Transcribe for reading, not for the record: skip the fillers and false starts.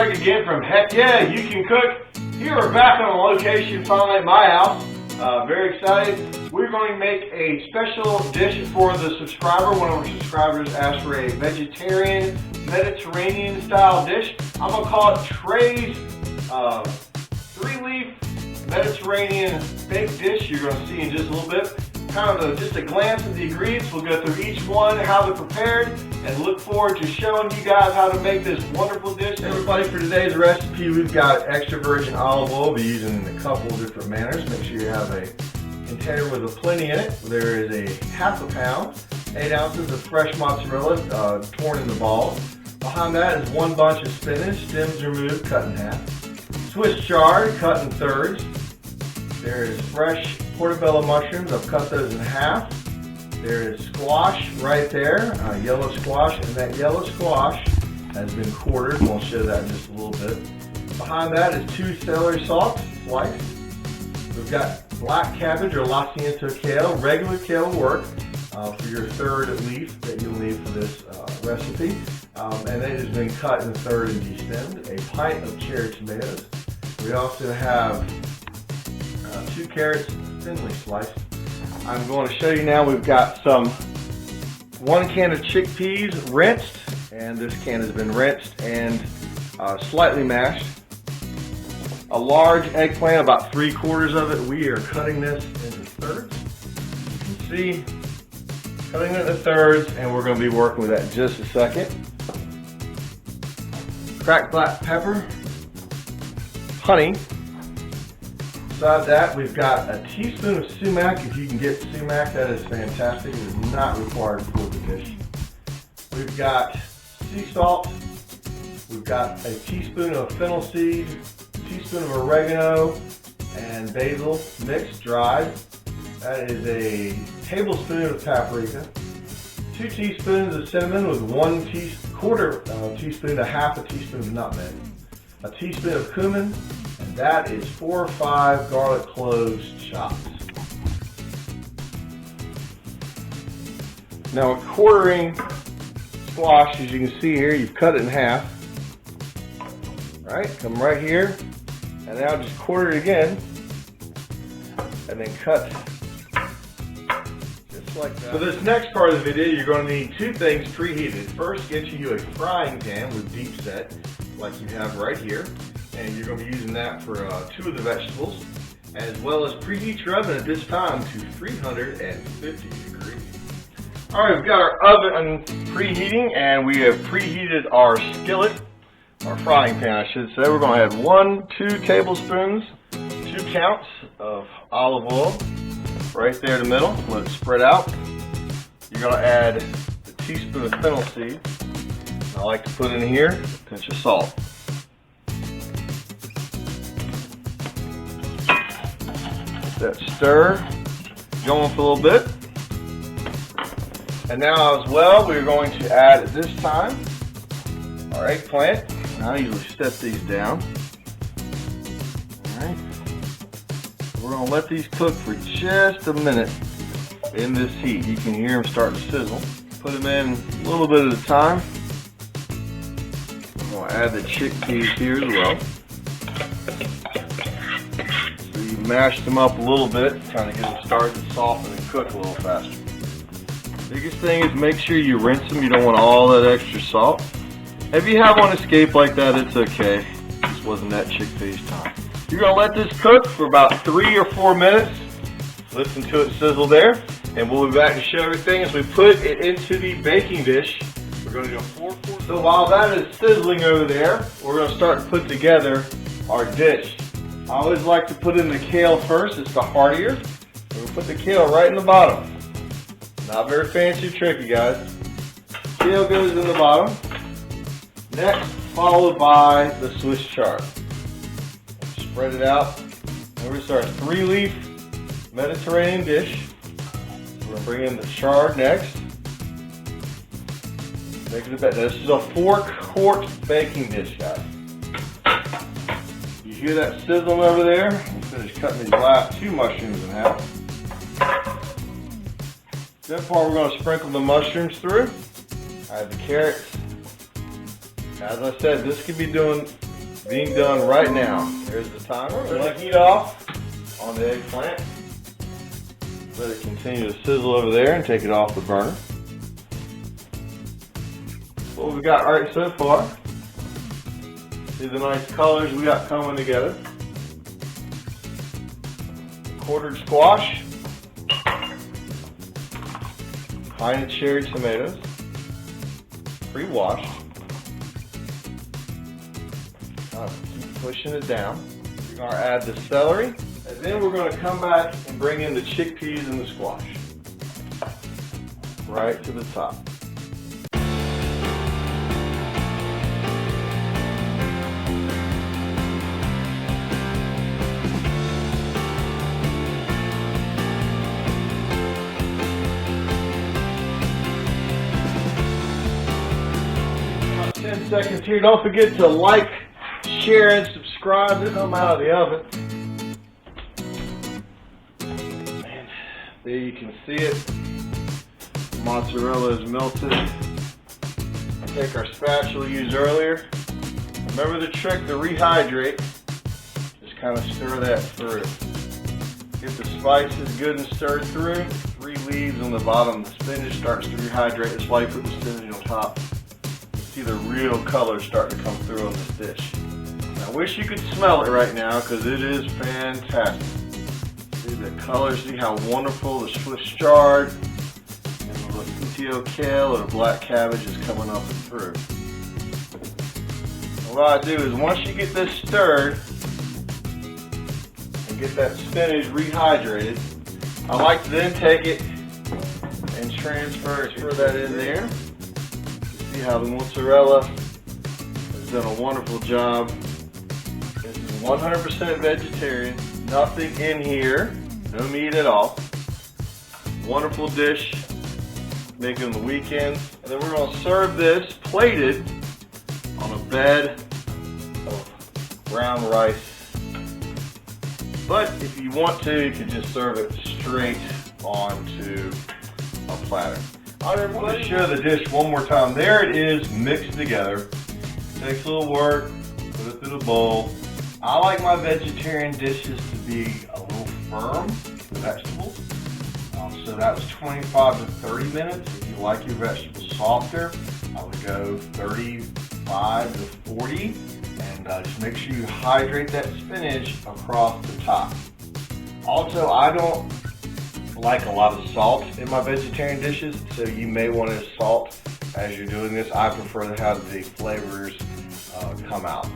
Greg again from Heck Yeah, You Can Cook. Here we're back on location finally at my house. Very excited. We're going to make a special dish for the subscriber. One of our subscribers asked for a vegetarian, Mediterranean style dish. I'm going to call it Trey's 3-leaf Mediterranean baked dish. You're going to see in just a little bit. Kind of just a glance at the ingredients. We'll go through each one, how they're prepared, and look forward to showing you guys how to make this wonderful dish. Everybody, for today's recipe, we've got extra virgin olive oil. We'll be using it in a couple of different manners. Make sure you have a container with a plenty in it. There is a half a pound, 8 ounces of fresh mozzarella torn into balls. Behind that is 1 bunch of spinach, stems removed, cut in half. Swiss chard, cut in thirds. There is fresh portabella mushrooms. I've cut those in half. There is squash right there, yellow squash, and that yellow squash has been quartered. We'll show that in just a little bit. Behind that is 2 celery stalks sliced. We've got black cabbage or Lecanto Kale. Regular kale will work for your third leaf that you'll need for this recipe. And it has been cut in third and destemmed. A pint of cherry tomatoes. We also have 2 carrots thinly sliced. I'm going to show you now, we've got 1 can of chickpeas rinsed, and this can has been rinsed and slightly mashed. A large eggplant, about 3/4 of it. We are cutting this into thirds. You can see, cutting it into thirds, and we're going to be working with that in just a second. Cracked black pepper, honey. Beside that, we've got a teaspoon of sumac. If you can get sumac, that is fantastic. It is not required for the dish. We've got sea salt. We've got a teaspoon of fennel seed, a teaspoon of oregano, and basil mixed dried. That is a tablespoon of paprika. 2 teaspoons of cinnamon with 1/4 teaspoon to half a teaspoon of nutmeg. A teaspoon of cumin. And that is 4 or 5 garlic cloves chopped. Now a quartering squash, as you can see here, you've cut it in half. Right, come right here, and now just quarter it again, and then cut just like that. For this next part of the video, you're going to need 2 things preheated. First, get you a frying pan with deep set, like you have right here. And you're going to be using that for 2 of the vegetables, as well as preheat your oven at this time to 350 degrees. Alright, we've got our oven preheating, and we have preheated our skillet, our frying pan I should say. We're going to add 2 tablespoons, 2 counts of olive oil, right there in the middle. Let it spread out. You're going to add a teaspoon of fennel seed. I like to put in here a pinch of salt. That stir going for a little bit, and now as well we're going to add at this time our eggplant. I usually step these down. Alright, we're going to let these cook for just a minute in this heat. You can hear them start to sizzle. Put them in a little bit at a time. I'm going to add the chickpeas here as well. Mash them up a little bit, kind of get them started to soften and cook a little faster. Biggest thing is make sure you rinse them. You don't want all that extra salt. If you have one escape like that, it's okay. This wasn't that chickpea's time. You're going to let this cook for about 3 or 4 minutes. Listen to it sizzle there, and we'll be back and show everything as we put it into the baking dish. We're going to do a 4/4. So while that is sizzling over there, we're going to start to put together our dish. I always like to put in the kale first. It's the heartier. We'll put the kale right in the bottom. Not very fancy or tricky, guys. Kale goes in the bottom. Next, followed by the Swiss chard. Spread it out. And we're going to start a 3-leaf Mediterranean dish. We're going to bring in the chard next. Make it a bit. This is a 4-quart baking dish, guys. You hear that sizzling over there? I'm finished cutting these last 2 mushrooms in half. This part we're going to sprinkle the mushrooms through. Add the carrots. As I said, this could be done being done right now. Here's the timer. We're going to heat off on the eggplant. Let it continue to sizzle over there and take it off the burner. What we got right so far. See the nice colors we got coming together. Quartered squash. Pint of cherry tomatoes. Pre-washed. Keep pushing it down. We're going to add the celery, and then we're going to come back and bring in the chickpeas and the squash. Right to the top. About 10 seconds here. Don't forget to like, share, and subscribe. This I'm out of the oven. And there you can see it. Mozzarella is melted. Take our spatula used earlier. Remember the trick to rehydrate. Just kind of stir that through. Get the spices good and stirred through. 3 leaves on the bottom. The spinach starts to rehydrate. That's why you put the spinach on top. See the real color start to come through on this dish. I wish you could smell it right now because it is fantastic. See the color, see how wonderful the Swiss chard and the Lecanto Kale or the black cabbage is coming up and through. And what I do is once you get this stirred and get that spinach rehydrated, I like to then take it and transfer that in there. See how the mozzarella has done a wonderful job. This is 100% vegetarian, nothing in here, no meat at all. Wonderful dish, make it on the weekends. And then we're going to serve this plated on a bed of brown rice. But if you want to, you can just serve it straight onto a platter. All right, everybody, share the dish one more time. There it is, mixed together. Takes a little work, put it through the bowl. I like my vegetarian dishes to be a little firm, the vegetables. So that was 25 to 30 minutes. If you like your vegetables softer, I would go 35 to 40. And just make sure you hydrate that spinach across the top. Also, I don't like a lot of salt in my vegetarian dishes, so you may want to salt as you're doing this. I prefer to have the flavors come out.